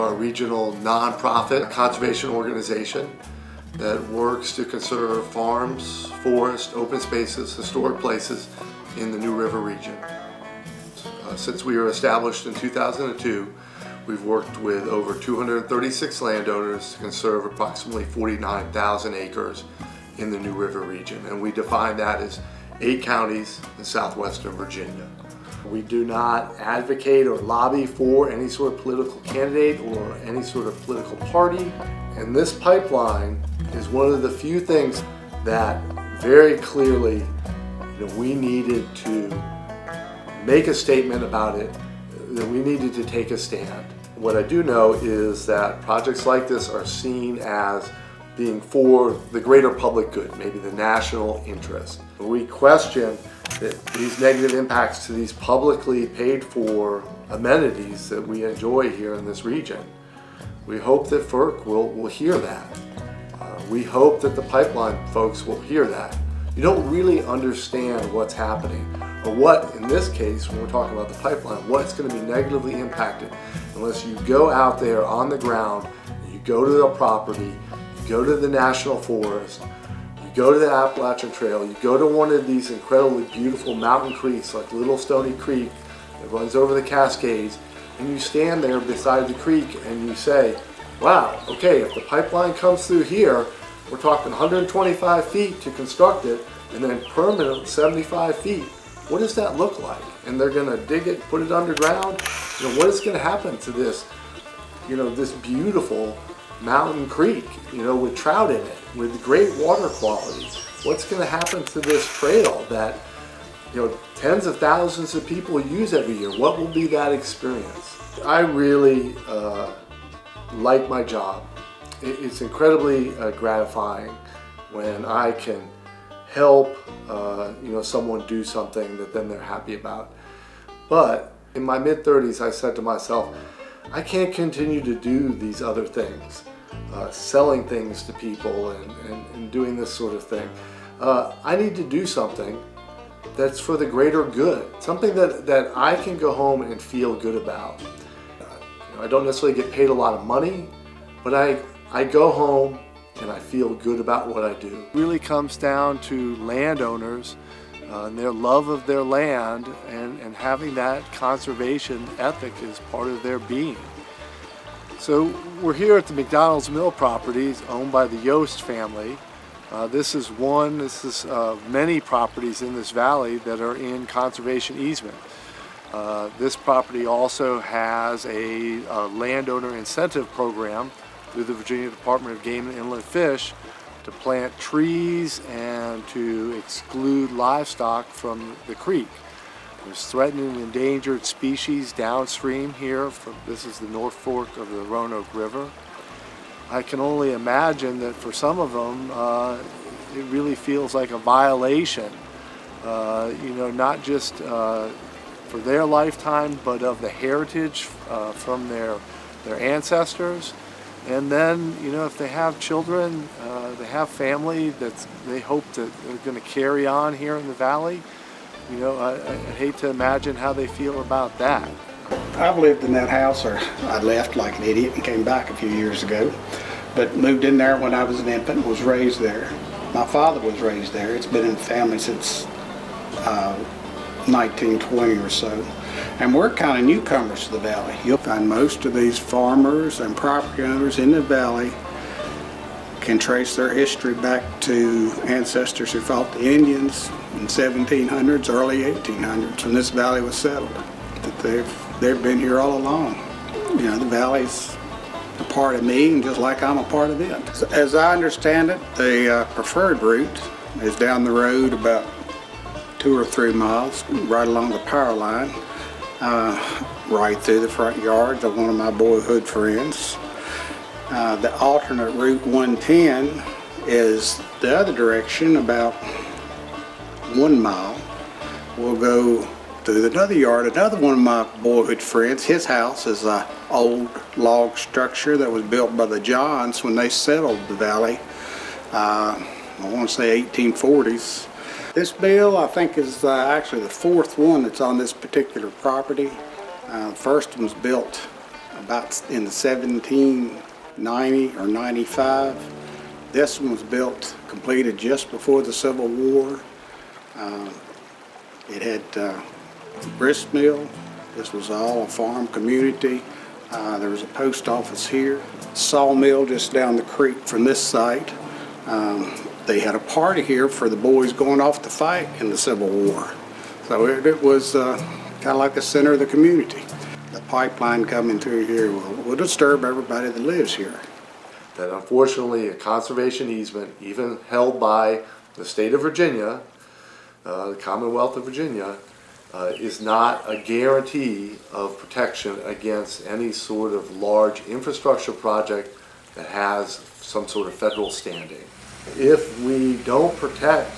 are a regional nonprofit conservation organization that works to conserve farms, forests, open spaces, historic places in the New River region. Since we were established in 2002, we've worked with over 236 landowners to conserve approximately 49,000 acres in the New River region, and we define that as 8 counties in southwestern Virginia. We do not advocate or lobby for any sort of political candidate or any sort of political party, and this pipeline is one of the few things that very clearly we needed to make a statement about it, that we needed to take a stand. What I do know is that projects like this are seen as being for the greater public good, maybe the national interest. We question that these negative impacts to these publicly paid for amenities that we enjoy here in this region. We hope that FERC will hear that. We hope that the pipeline folks will hear that. You don't really understand what's happening, or what, in this case, when we're talking about the pipeline, what's going to be negatively impacted unless you go out there on the ground, you go to the property, you go to the National Forest, you go to the Appalachian Trail, you go to one of these incredibly beautiful mountain creeks like Little Stony Creek that runs over the Cascades, and you stand there beside the creek and you say, wow, okay, if the pipeline comes through here, we're talking 125 feet to construct it, and then permanent 75 feet. What does that look like? And they're going to dig it, put it underground. What is going to happen to this, this beautiful mountain creek, with trout in it, with great water quality? What's going to happen to this trail that, tens of thousands of people use every year? What will be that experience? I really like my job. It's incredibly gratifying when I can help someone do something that then they're happy about. But in my mid-30s, I said to myself, I can't continue to do these other things, selling things to people and doing this sort of thing. I need to do something that's for the greater good, something that I can go home and feel good about. I don't necessarily get paid a lot of money, but I go home and I feel good about what I do. It really comes down to landowners and their love of their land and having that conservation ethic as part of their being. So we're here at the McDonald's Mill properties owned by the Yost family. This is many properties in this valley that are in conservation easement. This property also has a landowner incentive program through the Virginia Department of Game and Inland Fish to plant trees and to exclude livestock from the creek. There's threatened and endangered species downstream here. This is the North Fork of the Roanoke River. I can only imagine that for some of them, it really feels like a violation, not just for their lifetime, but of the heritage from their ancestors. And then, if they have children, they have family that they hope that they're going to carry on here in the valley, I hate to imagine how they feel about that. I've lived in that house, or I left like an idiot and came back a few years ago, but moved in there when I was an infant, was raised there. My father was raised there. It's been in the family since 1920 or so. And we're kind of newcomers to the valley. You'll find most of these farmers and property owners in the valley can trace their history back to ancestors who fought the Indians in 1700s, early 1800s, when this valley was settled. That they've been here all along. The valley's a part of me, and just like I'm a part of it. As I understand it, the preferred route is down the road about 2 or 3 miles, right along the power line, right through the front yard of one of my boyhood friends. The alternate route 110 is the other direction, about 1 mile. We'll go through another yard, another one of my boyhood friends. His house is an old log structure that was built by the Johns when they settled the valley. I want to say 1840s. This mill, I think, is actually the 4th one that's on this particular property. The first one was built about in the 1790 or 95. This one was built, completed just before the Civil War. It had grist mill. This was all a farm community. There was a post office here, sawmill just down the creek from this site. They had a party here for the boys going off to fight in the Civil War. So it was kind of like the center of the community. The pipeline coming through here will disturb everybody that lives here. That unfortunately a conservation easement, even held by the state of Virginia, the Commonwealth of Virginia, is not a guarantee of protection against any sort of large infrastructure project that has some sort of federal standing. If we don't protect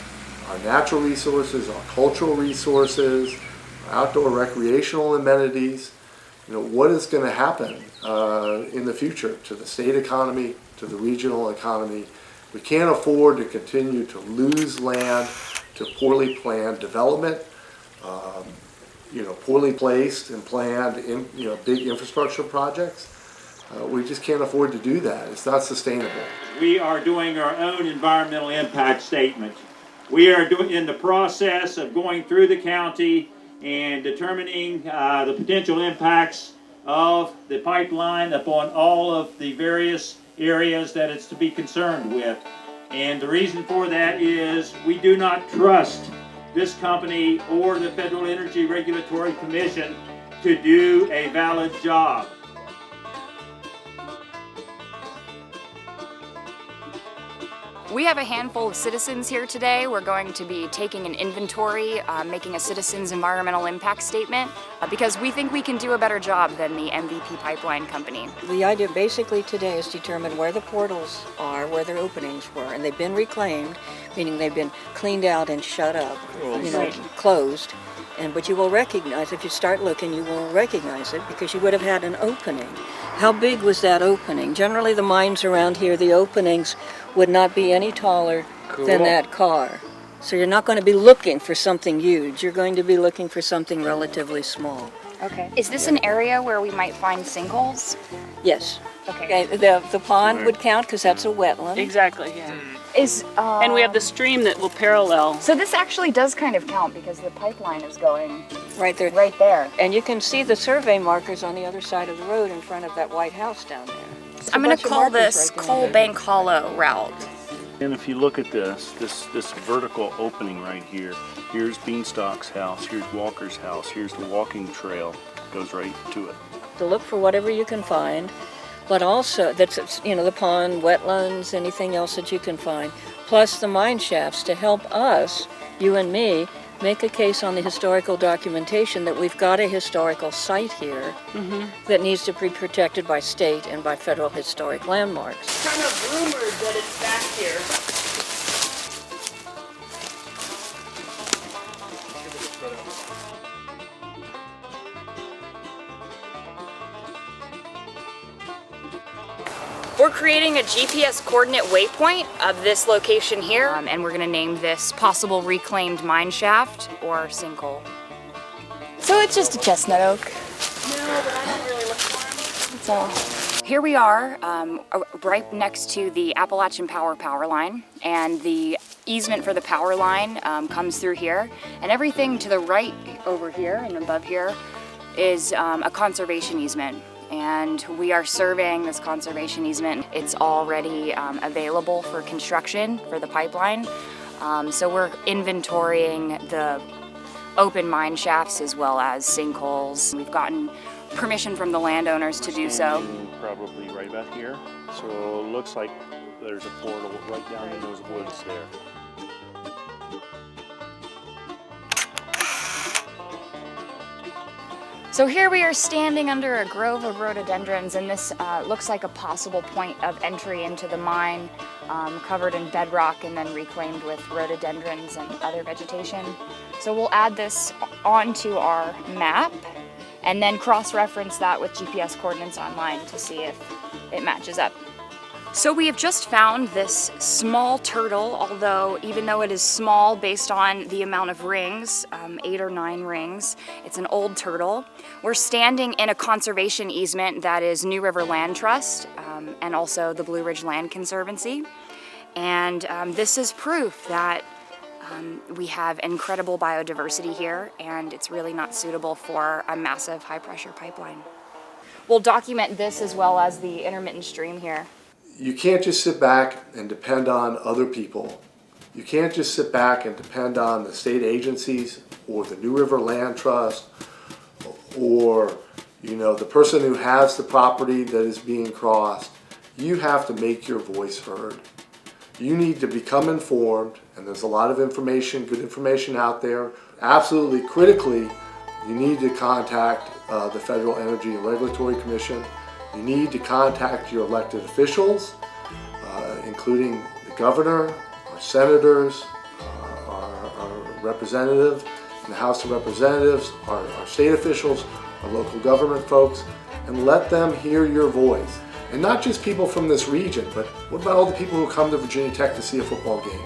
our natural resources, our cultural resources, our outdoor recreational amenities, what is going to happen in the future to the state economy, to the regional economy? We can't afford to continue to lose land to poorly planned development, poorly placed and planned big infrastructure projects. We just can't afford to do that. It's not sustainable. We are doing our own environmental impact statement. We are in the process of going through the county and determining the potential impacts of the pipeline upon all of the various areas that it's to be concerned with. And the reason for that is we do not trust this company or the Federal Energy Regulatory Commission to do a valid job. We have a handful of citizens here today. We're going to be taking an inventory, making a citizen's environmental impact statement, because we think we can do a better job than the MVP pipeline company. The idea basically today is to determine where the portals are, where their openings were, and they've been reclaimed, meaning they've been cleaned out and shut up, closed. But you will recognize, if you start looking, you will recognize it because you would have had an opening. How big was that opening? Generally the mines around here, the openings would not be any taller than that car. So you're not going to be looking for something huge. You're going to be looking for something relatively small. Okay. Is this an area where we might find sinkholes? Yes. Okay. The pond would count because that's a wetland. Exactly, yeah. And we have the stream that will parallel. So this actually does kind of count because the pipeline is going right there. Right there. And you can see the survey markers on the other side of the road in front of that white house down there. I'm going to call this Coal Bank Hollow route. And if you look at this vertical opening right here, here's Beanstalk's house, here's Walker's house, here's the walking trail, goes right to it. To look for whatever you can find, but also that's the pond, wetlands, anything else that you can find, plus the mine shafts to help us, you and me, make a case on the historical documentation that we've got a historical site here that needs to be protected by state and by federal historic landmarks. Kind of rumored that it's back here. We're creating a GPS coordinate waypoint of this location here, and we're going to name this possible reclaimed mine shaft or sinkhole. So it's just a chestnut oak. No, but I don't really look for them. That's all. Here we are, right next to the Appalachian Power line, and the easement for the power line comes through here, and everything to the right over here and above here is a conservation easement. And we are surveying this conservation easement. It's already available for construction for the pipeline. So we're inventorying the open mine shafts as well as sinkholes. We've gotten permission from the landowners to do so. Probably right about here. So it looks like there's a portal right down in those woods there. So here we are standing under a grove of rhododendrons, and this looks like a possible point of entry into the mine, covered in bedrock and then reclaimed with rhododendrons and other vegetation. So we'll add this onto our map and then cross-reference that with GPS coordinates online to see if it matches up. So we have just found this small turtle, even though it is small based on the amount of rings, 8 or 9 rings, it's an old turtle. We're standing in a conservation easement that is New River Land Trust and also the Blue Ridge Land Conservancy. And this is proof that we have incredible biodiversity here, and it's really not suitable for a massive high-pressure pipeline. We'll document this as well as the intermittent stream here. You can't just sit back and depend on other people. You can't just sit back and depend on the state agencies or the New River Land Trust or, the person who has the property that is being crossed. You have to make your voice heard. You need to become informed, and there's a lot of information, good information out there. Absolutely critically, you need to contact the Federal Energy and Regulatory Commission. You need to contact your elected officials, including the governor, our senators, our representative in the House of Representatives, our state officials, our local government folks, and let them hear your voice. And not just people from this region, but what about all the people who come to Virginia Tech to see a football game?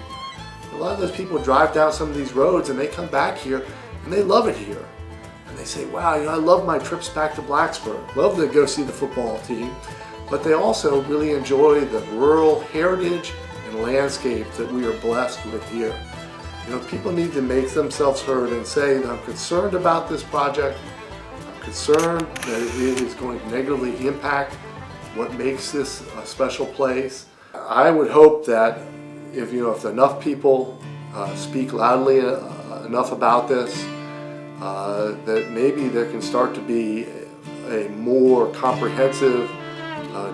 A lot of those people drive down some of these roads and they come back here and they love it here. And they say, wow, I love my trips back to Blacksburg. Love to go see the football team. But they also really enjoy the rural heritage and landscape that we are blessed with here. People need to make themselves heard and say, I'm concerned about this project. I'm concerned that it is going to negatively impact what makes this a special place. I would hope that if enough people speak loudly enough about this, that maybe there can start to be a more comprehensive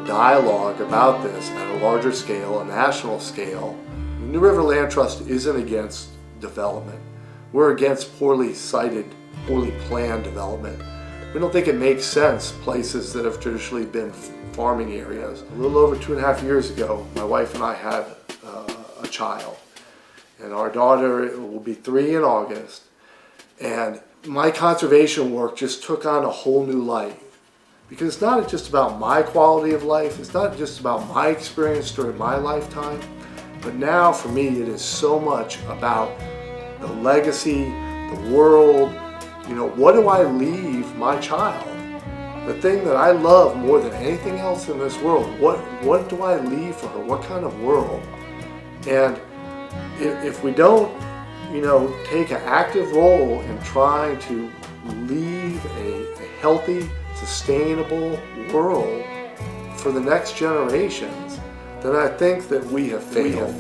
dialogue about this at a larger scale, a national scale. The New River Land Trust isn't against development. We're against poorly sited, poorly planned development. We don't think it makes sense places that have traditionally been farming areas. A little over 2.5 years ago, my wife and I had a child, and our daughter will be 3 in August, and my conservation work just took on a whole new light. Because it's not just about my quality of life, it's not just about my experience during my lifetime, but now for me it is so much about the legacy, the world, what do I leave my child? The thing that I love more than anything else in this world, what do I leave for her? What kind of world? And if we don't, take an active role in trying to leave a healthy, sustainable world for the next generations, then I think that we have failed.